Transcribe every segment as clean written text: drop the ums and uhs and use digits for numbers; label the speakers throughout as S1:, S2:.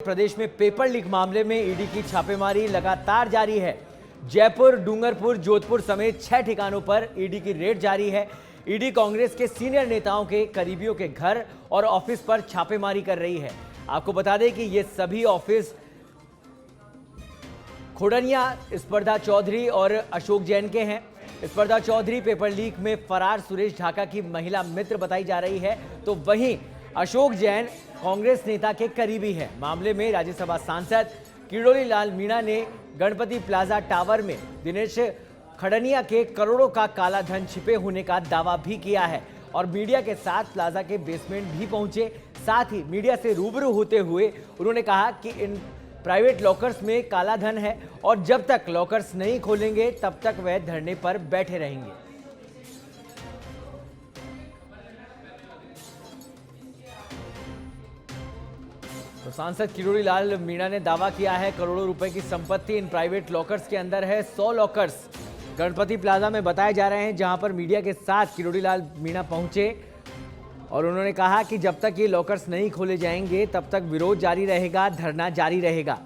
S1: प्रदेश में paper leak मामले में ईडी की छापेमारी लगातार जारी है। जयपुर, डूंगरपुर, जोधपुर समेत 6 ठिकानों पर ईडी की रेड जारी है। ईडी कांग्रेस के सीनियर नेताओं के करीबियों के घर और ऑफिस पर छापेमारी कर रही है। आपको बता दें कि ये सभी ऑफिस खुडनिया, स्पर्धा चौधरी और अशोक जैन के हैं। स्पर्धा चौधरी पेपर लीक में फरार सुरेश ढाका की महिला मित्र बताई जा रही है, तो वहीं अशोक जैन कांग्रेस नेता के करीबी है। मामले में राज्यसभा सांसद किरोड़ी लाल मीणा ने गणपति प्लाजा टावर में दिनेश खडनिया के करोड़ों का काला धन छिपे होने का दावा भी किया है और मीडिया के साथ प्लाजा के बेसमेंट भी पहुंचे। साथ ही मीडिया से रूबरू होते हुए उन्होंने कहा कि इन प्राइवेट लॉकर्स में काला धन है और जब तक लॉकर्स नहीं खोलेंगे तब तक वह धरने पर बैठे रहेंगे। तो सांसद किरोड़ी लाल मीणा ने दावा किया है करोड़ों रुपए की संपत्ति इन प्राइवेट लॉकर्स के अंदर है। 100 लॉकर्स गणपति प्लाजा में बताए जा रहे हैं, जहां पर मीडिया के साथ किरोड़ी लाल मीणा पहुंचे और उन्होंने कहा कि जब तक ये लॉकर्स नहीं खोले जाएंगे तब तक विरोध जारी रहेगा, धरना जारी रहेगा।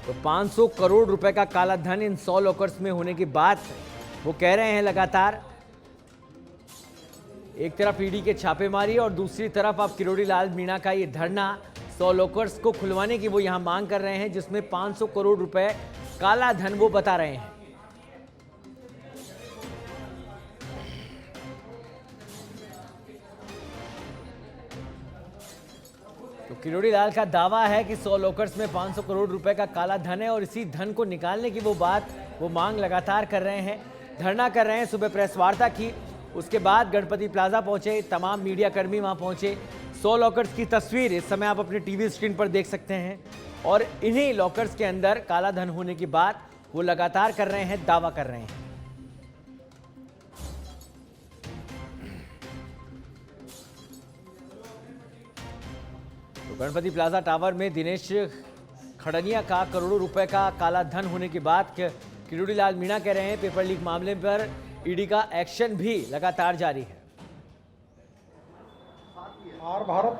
S1: तो 500 करोड़ रुपए का काला धन इन 100 लॉकर्स में होने की बात वो कह रहे हैं। लगातार एक तरफ ईडी के छापेमारी और दूसरी तरफ अब किरोड़ी लाल मीणा का ये धरना 100 लॉकर्स को खुलवाने की वो यहां मांग कर रहे हैं, जिसमें 500 करोड़ रुपए काला धन वो बता रहे हैं। तो किरोड़ी लाल का दावा है कि 100 लॉकर्स में 500 करोड़ रुपए का काला धन है और इसी धन को निकालने की वो मांग लगातार कर रहे हैं, धरना कर रहे हैं। सुबह प्रेस वार्ता की, उसके बाद गणपति प्लाजा पहुंचे, तमाम मीडिया कर्मी वहां पहुंचे। 100 लॉकर्स की तस्वीर इस समय आप अपने टीवी स्क्रीन पर देख सकते हैं और इन्हीं लॉकर्स के अंदर काला धन होने की बात वो लगातार कर रहे हैं, दावा कर रहे हैं। तो गणपति प्लाजा टावर में दिनेश खडनिया का करोड़ों रुपए का काला धन होने की बात किरोड़ी लाल मीणा कह रहे हैं। पेपर लीक मामले पर ईडी का एक्शन भी लगातार जारी है।
S2: और भारत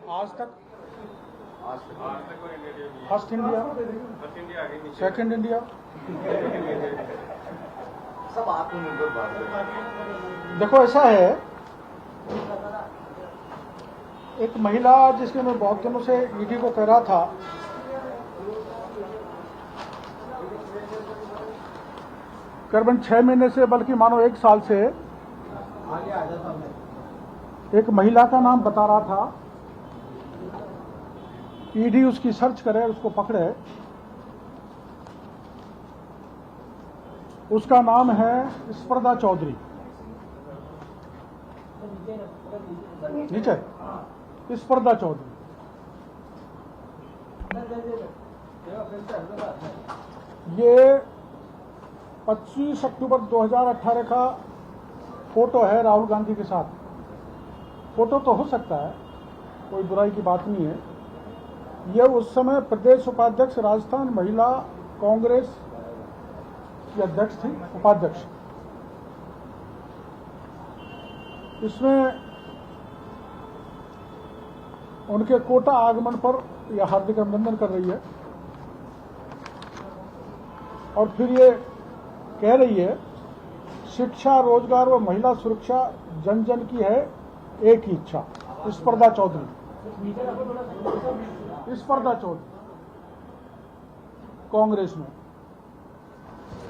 S2: आज तक फर्स्ट इंडिया, सेकंड इंडिया,
S3: सब आत्मनिर्भर भारत।
S2: देखो ऐसा है, एक महिला जिसके मैं बहुत दिनों से ईडी को कह रहा था करीबन 6 महीने से, बल्कि मानो 1 साल से एक महिला का नाम बता रहा था, ईडी उसकी सर्च करे, उसको पकड़े। उसका नाम है स्पर्धा चौधरी। नीचे स्पर्धा चौधरी। ये 25 अक्टूबर 2018 का फोटो है राहुल गांधी के साथ। फोटो तो हो सकता है, कोई बुराई की बात नहीं है। यह उस समय प्रदेश उपाध्यक्ष राजस्थान महिला कांग्रेस की अध्यक्ष थी, उपाध्यक्ष। इसमें उनके कोटा आगमन पर यह हार्दिक अभिनंदन कर रही है और फिर ये कह रही है शिक्षा, रोजगार व महिला सुरक्षा जन जन की है एक ही इच्छा। स्पर्धा चौधरी, स्पर्धा चौधरी कांग्रेस में,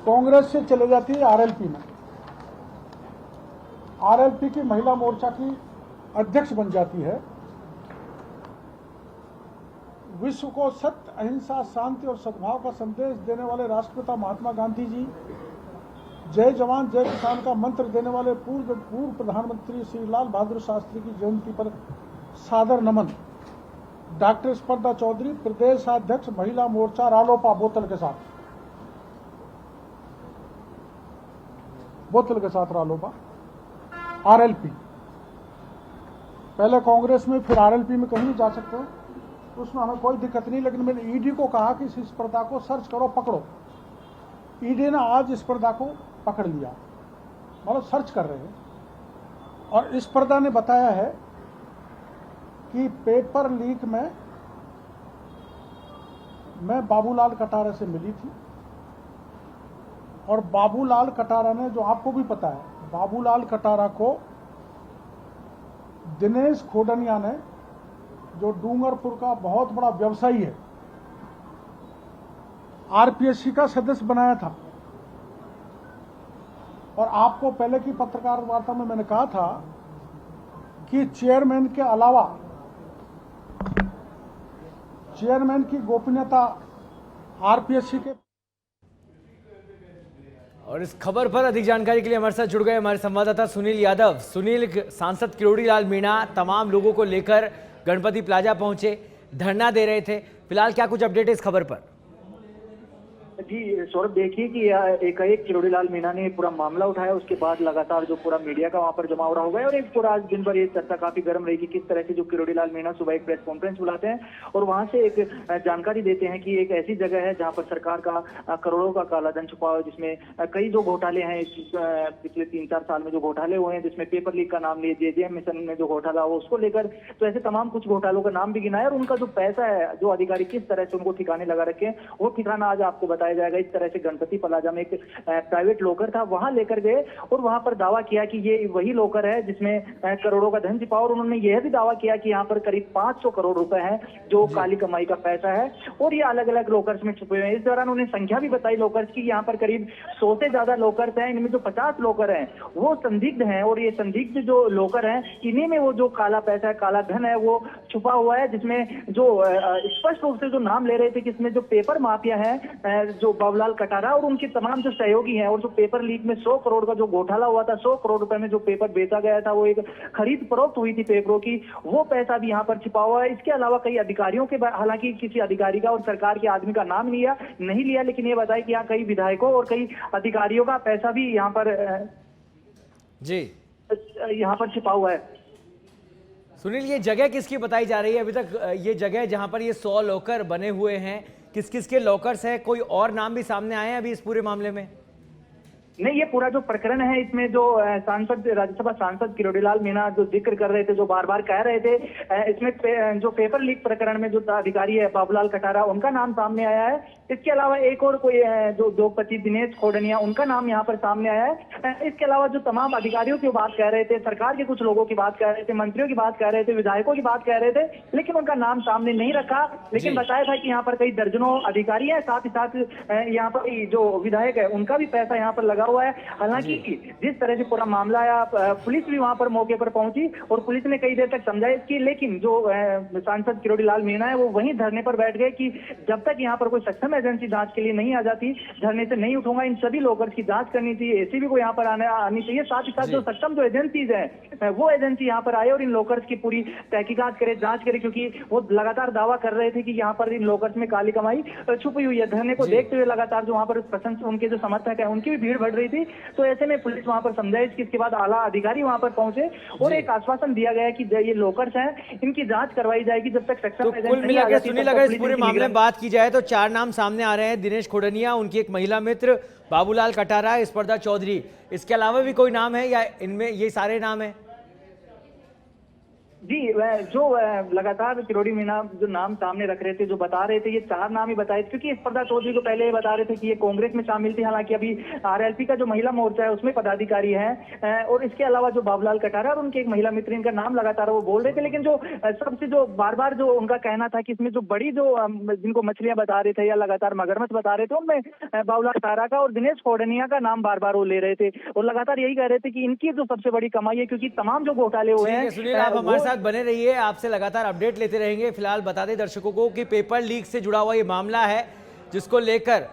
S2: कांग्रेस से चले जाती है आरएलपी में, आरएलपी की महिला मोर्चा की अध्यक्ष बन जाती है। विश्व को सत्य, अहिंसा, शांति और सद्भाव का संदेश देने वाले राष्ट्रपिता महात्मा गांधी जी, जय जवान जय किसान का मंत्र देने वाले पूर्व प्रधानमंत्री श्री लाल बहादुर शास्त्री की जयंती पर सादर नमन। डॉक्टर स्पर्धा चौधरी, प्रदेश अध्यक्ष महिला मोर्चा रालोपा, बोतल के साथ रालोपा, आरएलपी। पहले कांग्रेस में, फिर आरएलपी में कहीं जा सकते हो, उसमें हमें कोई दिक्कत नहीं। लेकिन मैंने ईडी को कहा कि इस स्पर्धा को सर्च करो, पकड़ो। ईडी ने आज स्पर्धा को पकड़ लिया, मतलब सर्च कर रहे हैं। और स्पर्धा ने बताया है कि पेपर लीक में मैं बाबूलाल कटारा से मिली थी और बाबूलाल कटारा ने, जो आपको भी पता है, बाबूलाल कटारा को दिनेश खोडनिया ने, जो डूंगरपुर का बहुत बड़ा व्यवसायी है, आरपीएससी का सदस्य बनाया था। और आपको पहले की पत्रकार वार्ता में मैंने कहा था कि चेयरमैन के अलावा चेयरमैन की गोपनीयता आरपीएससी के।
S1: और इस खबर पर अधिक जानकारी के लिए हमारे साथ जुड़ गए हमारे संवाददाता सुनील यादव। सुनील, सांसद किरोड़ी लाल मीणा तमाम लोगों को लेकर गणपति प्लाजा पहुंचे, धरना दे रहे थे। फिलहाल क्या कुछ अपडेट है इस खबर पर?
S4: जी सौरभ, देखिए कि एकाएक किरोड़ी लाल मीणा ने पूरा मामला उठाया, उसके बाद लगातार जो पूरा मीडिया का वहां पर जमा हो रहा होगा और एक पूरा आज दिन भर ये चर्चा काफी गर्म रही कि किस तरह से जो किरोड़ी लाल मीणा सुबह एक प्रेस कॉन्फ्रेंस बुलाते हैं और वहां से एक जानकारी देते हैं कि एक ऐसी जगह है जहां पर सरकार का करोड़ों का कालाधन छुपा हुआ है, जिसमें कई जो घोटाले हैं पिछले 3-4 साल में जो घोटाले हुए हैं, जिसमें पेपर लीक का नाम लिए, जेजेएम मिशन में जो घोटाला हुआ उसको लेकर, तो ऐसे तमाम कुछ घोटालों का नाम भी गिनाया और उनका जो पैसा है, जो अधिकारी किस तरह से उनको ठिकाने लगा रखे हैं, वो ठिकाना आज आपको बताया जाएगा। इस तरह से गणपति प्लाजा में एक प्राइवेट लॉकर था, वहां लेकर गए और वहां पर दावा किया कि ये वही लॉकर है जिसमें करोड़ों का धन छिपा, और उन्होंने यह भी दावा किया कि यहाँ पर करीब 500 करोड़ रुपए हैं जो काली कमाई का पैसा है और ये अलग अलग लॉकर्स में छुपे हुए हैं। इस दौरान उन्हें संख्या भी बताई लॉकर्स की, यहाँ पर करीब 100 से ज्यादा लॉकर्स हैं, इनमें जो 50 लॉकर हैं वो संदिग्ध हैं और ये संदिग्ध जो लॉकर हैं इन्हीं में वो जो काला पैसा है, काला धन है वो छुपा हुआ है, जिसमें जो स्पष्ट रूप से जो नाम ले रहे थे कि इसमें जो पेपर माफिया है, जो बाबूलाल कटारा और उनके तमाम जो सहयोगी हैं, और जो पेपर लीक में 100 करोड़ का जो घोटाला हुआ था, 100 करोड़ रुपए में जो पेपर बेचा गया था, वो एक खरीद फरोख्त हुई थी पेपरों की, वो पैसा भी यहाँ पर छिपा हुआ है। इसके अलावा कई अधिकारियों के, हालांकि किसी अधिकारी का और सरकार के आदमी का नाम नहीं लिया, लेकिन ये बताया कि यहाँ कई विधायकों और कई अधिकारियों का पैसा भी यहाँ पर यहाँ पर छिपा हुआ है।
S1: सुनील, ये जगह किसकी बताई जा रही है अभी तक? ये जगह जहां पर ये 100 लॉकर बने हुए हैं, किस किस के लॉकर्स हैं? कोई और नाम भी सामने आए हैं अभी इस पूरे मामले में?
S4: नहीं, ये पूरा जो प्रकरण है इसमें जो सांसद, राज्यसभा सांसद किरोड़ी लाल मीणा जो जिक्र कर रहे थे, जो बार बार कह रहे थे, इसमें जो पेपर लीक प्रकरण में जो अधिकारी है बाबूलाल कटारा, उनका नाम सामने आया है। इसके अलावा एक और कोई जो उद्योगपति दिनेश खोडनिया, उनका नाम यहाँ पर सामने आया है। इसके अलावा जो तमाम अधिकारियों की बात कह रहे थे, सरकार के कुछ लोगों की बात कह रहे थे, मंत्रियों की बात कह रहे थे, विधायकों की बात कह रहे थे, लेकिन उनका नाम सामने नहीं रखा। लेकिन बताया था कि यहाँ पर कई दर्जनों अधिकारी है, साथ ही साथ यहाँ पर जो विधायक है उनका भी पैसा यहाँ पर लगा हुआ है। हालांकि जिस तरह से पूरा मामला आया, पुलिस भी वहां पर मौके पर पहुंची और पुलिस ने कई देर तक समझाइश की, लेकिन जो सांसद किरोड़ी लाल मीणा है वो वहीं धरने पर बैठ गए कि जब तक यहाँ पर कोई सक्षम एजेंसी जांच के लिए नहीं आ जाती, धरने से नहीं उठूंगा। इन सभी लॉकर्स की जांच करनी चाहिए, एसीबी को यहाँ पर आनी चाहिए, साथ ही साथ जो सक्षम जो एजेंसीज है वो एजेंसी यहाँ पर आए और इन लॉकर्स की पूरी तहकीकात करे, जांच करे, क्योंकि वो लगातार दावा कर रहे थे कि यहाँ पर इन लॉकर्स में काली कमाई छुपी हुई है। धरने को देखते हुए लगातार जो वहाँ पर प्रशंसक, उनके जो समर्थक है, उनकी भी भीड़ बढ़ रही थी। तो ऐसे में पुलिस वहां पर समझाइश की, इसके बाद आला अधिकारी वहां पर पहुंचे और एक आश्वासन दिया गया कि ये लॉकर्स हैं, इनकी जांच करवाई जाएगी जब तक सक्षम
S1: तो कुल मिलाकर सुनील, अगर इस पूरे मामले में बात की जाए तो 4 नाम सामने आ रहे हैं। दिनेश खोडनिया, उनकी एक महिला मित्र, बाबूलाल कटारा, स्पर्धा चौधरी। इसके अलावा भी कोई नाम है या इनमें ये सारे नाम है?
S4: जी, जो लगातार किरोड़ी मीणा जो नाम सामने रख रहे थे, जो बता रहे थे, ये 4 नाम ही बताए, क्योंकि स्पर्धा चौधरी को पहले ये बता रहे थे कि ये कांग्रेस में शामिल थी, हालांकि अभी आरएलपी का जो महिला मोर्चा है उसमें पदाधिकारी है। और इसके अलावा जो बाबूलाल कटारा और उनके एक महिला मित्र, इनका नाम लगातार वो बोल रहे थे, लेकिन जो सबसे जो बार बार जो उनका कहना था कि इसमें जो बड़ी जो जिनको मछलियां बता रहे थे या लगातार मगरमच्छ बता रहे थे, उनमें बाबूलाल कटारा का और दिनेश खोडनिया का नाम बार बार वो ले रहे थे और लगातार यही कह रहे थे कि इनकी जो सबसे बड़ी कमाई है, क्योंकि तमाम जो घोटाले हुए हैं।
S1: सुनील, आप हमारे साथ बने रहिए, आपसे लगातार अपडेट लेते रहेंगे। फिलहाल बता दें दर्शकों को कि पेपर लीक से जुड़ा हुआ ये मामला है, जिसको लेकर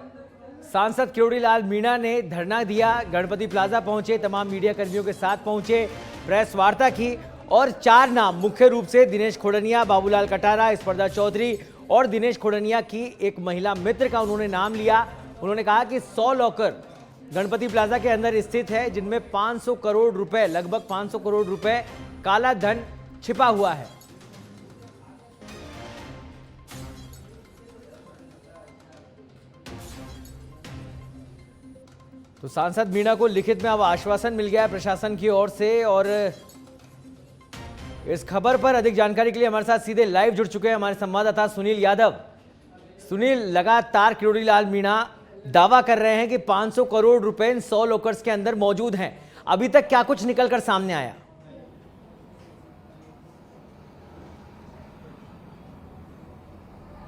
S1: सांसद किरोड़ी लाल मीणा ने धरना दिया, गणपति प्लाजा पहुंचे, तमाम मीडिया कर्मियों के साथ पहुंचे, प्रेस वार्ता की और 4 नाम मुख्य रूप से दिनेश खोडनिया, बाबूलाल कटारा, स्पर्धा चौधरी और दिनेश खोडनिया की एक महिला मित्र का उन्होंने नाम लिया। उन्होंने कहा कि 100 लॉकर गणपति प्लाजा के अंदर स्थित है, जिनमें 500 करोड़ रुपए, लगभग 500 करोड़ रुपए काला धन छिपा हुआ है। तो सांसद मीणा को लिखित में अब आश्वासन मिल गया है प्रशासन की ओर से और इस खबर पर अधिक जानकारी के लिए हमारे साथ सीधे लाइव जुड़ चुके हैं हमारे संवाददाता सुनील यादव। सुनील, लगातार किरोड़ी लाल मीणा दावा कर रहे हैं कि 500 करोड़ रुपए इन 100 लॉकर्स के अंदर मौजूद हैं। अभी तक क्या कुछ निकलकर सामने आया?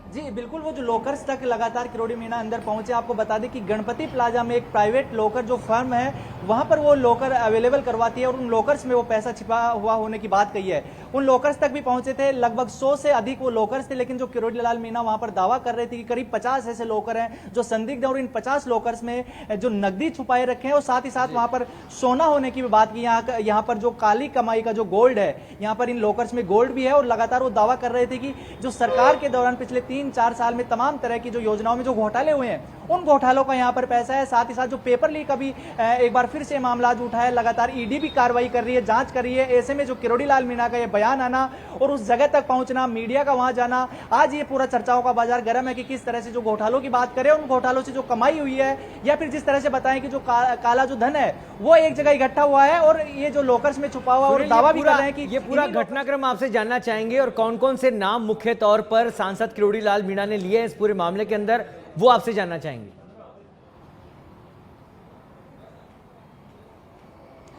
S5: जी बिल्कुल, वो जो लॉकर्स तक लगातार किरोड़ी मीणा अंदर पहुंचे। आपको बता दें कि गणपति प्लाजा में एक प्राइवेट लॉकर जो फर्म है वहां पर वो लॉकर अवेलेबल करवाती है और उन लॉकर्स में वो पैसा छिपा हुआ होने की बात कही है। उन लॉकर्स तक भी पहुंचे थे, लगभग 100 से अधिक वो लॉकर्स थे, लेकिन जो किरोड़ी लाल मीणा वहां पर दावा कर रहे थे कि करीब 50 ऐसे लॉकर हैं जो संदिग्ध हैं और इन 50 लॉकर्स में जो नकदी छुपाए रखे हैं और साथ ही साथ वहां पर सोना होने की भी बात की। यहाँ पर जो काली कमाई का जो गोल्ड है, यहाँ पर इन लॉकर्स में गोल्ड भी है और लगातार वो दावा कर रहे थे कि जो सरकार के दौरान पिछले 3-4 साल में तमाम तरह की जो योजनाओं में जो घोटाले हुए हैं उन घोटालों का यहाँ पर पैसा है। साथ ही साथ जो पेपर लीक अभी एक बार फिर से मामला उठा है, लगातार ईडी भी कार्रवाई कर रही है, जांच कर रही है। ऐसे में जो किरोड़ी लाल मीणा का ये बयान आना और उस जगह तक पहुंचना, मीडिया का वहां जाना, आज ये पूरा चर्चाओं का बाजार गर्म है कि किस तरह से जो घोटालों की बात करें, उन घोटालों से जो कमाई हुई है या फिर जिस तरह से बताएं कि जो काला जो धन है वो एक जगह इकट्ठा हुआ है और ये जो लॉकर्स में छुपा हुआ और दावा भी कर रहे हैं कि
S1: ये पूरा घटनाक्रम आपसे जानना चाहेंगे और कौन कौन से नाम मुख्य तौर पर सांसद किरोड़ी लाल मीणा ने लिए इस पूरे मामले के अंदर, वो आपसे जानना चाहेंगे।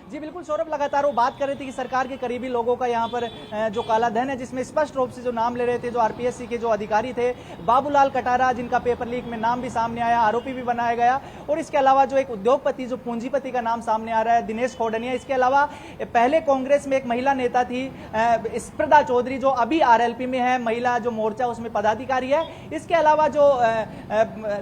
S5: जी बिल्कुल सौरभ, लगातार वो बात कर रही थी कि सरकार के करीबी लोगों का यहाँ पर जो काला धन है, जिसमें स्पष्ट रूप से जो नाम ले रहे थे जो आरपीएससी के जो अधिकारी थे, बाबूलाल कटारा, जिनका पेपर लीक में नाम भी सामने आया, आरोपी भी बनाया गया, और इसके अलावा जो एक उद्योगपति जो पूंजीपति का नाम सामने आ रहा है, दिनेश खोडनिया। इसके अलावा पहले कांग्रेस में एक महिला नेता थी स्पर्धा चौधरी, जो अभी आरएलपी में है, महिला जो मोर्चा उसमें पदाधिकारी है। इसके अलावा जो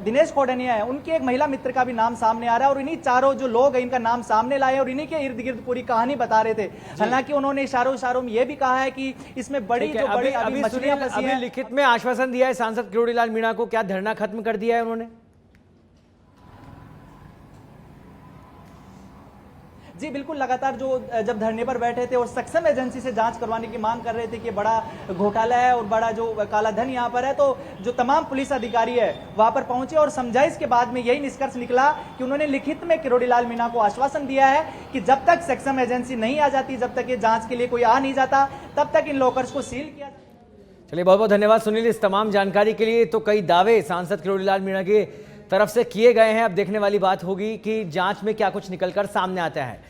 S5: दिनेश खोडनिया है, उनके एक महिला मित्र का भी नाम सामने आ रहा है और इन्हीं चारों जो लोग हैं इनका नाम सामने लाए और इन्हीं के इर्द गिर्द पूरी कहानी बता रहे थे। हालांकि उन्होंने इशारों में यह भी कहा है कि इसमें बड़ी मछलियां फंसी हैं।
S1: लिखित में आश्वासन दिया है सांसद किरोड़ी लाल मीणा को, क्या धरना खत्म कर दिया है उन्होंने?
S5: जी बिल्कुल, लगातार जो जब धरने पर बैठे थे और सक्षम एजेंसी से जांच करवाने की मांग कर रहे थे कि बड़ा घोटाला है और बड़ा जो काला धन यहां पर है, तो जो तमाम पुलिस अधिकारी है वहां पर पहुंचे और समझाइश के बाद में यही निष्कर्ष निकला कि उन्होंने लिखित में किरोड़ी लाल मीणा को आश्वासन दिया है कि जब तक सक्षम एजेंसी नहीं आ जाती, जब तक ये जांच के लिए कोई आ नहीं जाता, तब तक इन लॉकर्स को सील किया।
S1: चलिए, बहुत बहुत धन्यवाद सुनील इस तमाम जानकारी के लिए। तो कई दावे सांसद किरोड़ी लाल मीणा की तरफ से किए गए हैं, अब देखने वाली बात होगी कि जांच में क्या कुछ निकलकर सामने आता है।